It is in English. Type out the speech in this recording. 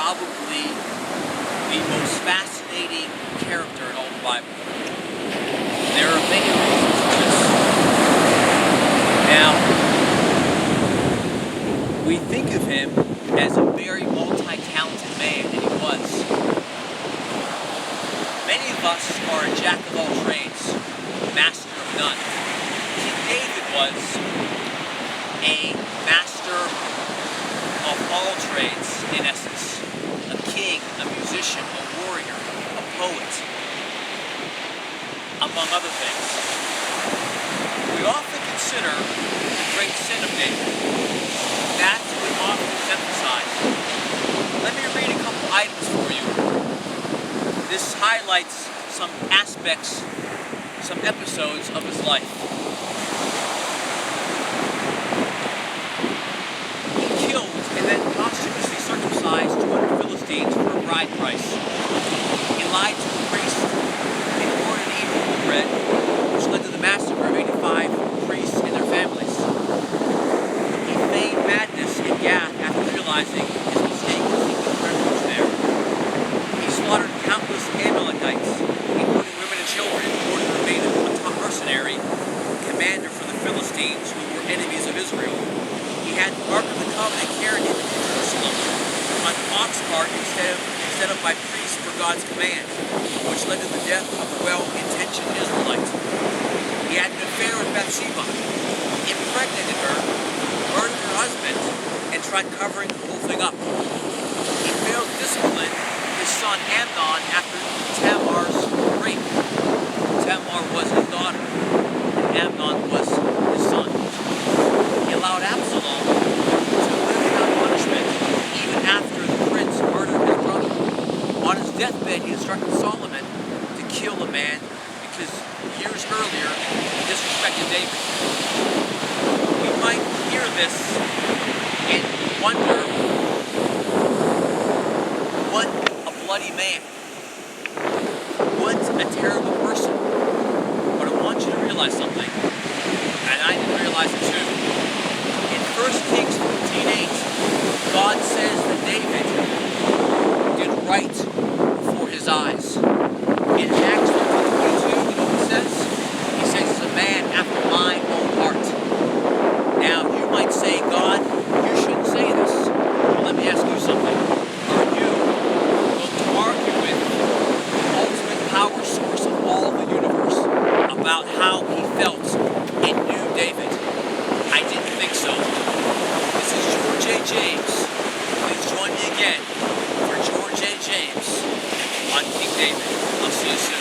probably the most fascinating character in all the Bible. There are many reasons for this. Now, we think of him as a very multi-talented man, and he was. Many of us are a jack of all trades, master of none. King David was a master of all trades, in essence. A king, a musician, a warrior, a poet, among other things. We often consider the great sin of David. That's what often is emphasized. Let me read a couple items for you. This highlights some aspects, some episodes of his life. He killed and then posthumously circumcised 200 Philistines for a bride price. He lied to a priest and ordered evil bread, which led to the massacre of 85 priests and their families. He feigned madness in Gath after realizing his mistake was seeking refuge there. He slaughtered countless Amalekites, including women and children, in order to remain a top mercenary, commander for the Philistines, who were enemies of Israel. He had the Ark of the Covenant carried into Jerusalem on ox cart instead of by priests for God's command, which led to the death of a well-intentioned Israelite. He had an affair with Bathsheba, impregnated her, murdered her husband, and tried covering the whole thing up. He failed to discipline his son Amnon after Tamar's rape. Tamar was his daughter, and Amnon was his son. He allowed Absalom to live without punishment even after the prince murdered his brother. On his deathbed, he instructed Solomon to kill a man because years earlier he disrespected David. We might hear this and wonder, what a bloody man. What a terrible person. But I want you to realize something, and I didn't realize it too. In 1 Kings 14:8, God says that David did right before his eyes. In Acts 15:22, you know what it says? He says he's a man after my own heart. Now, you might say, God, you shouldn't say this. Well, let me ask you something. Are you going to argue with the ultimate power source of all the universe about how he felt and knew David? I didn't think so. This is George A. James. Please join me again for George A. James on King David. I'll see you soon.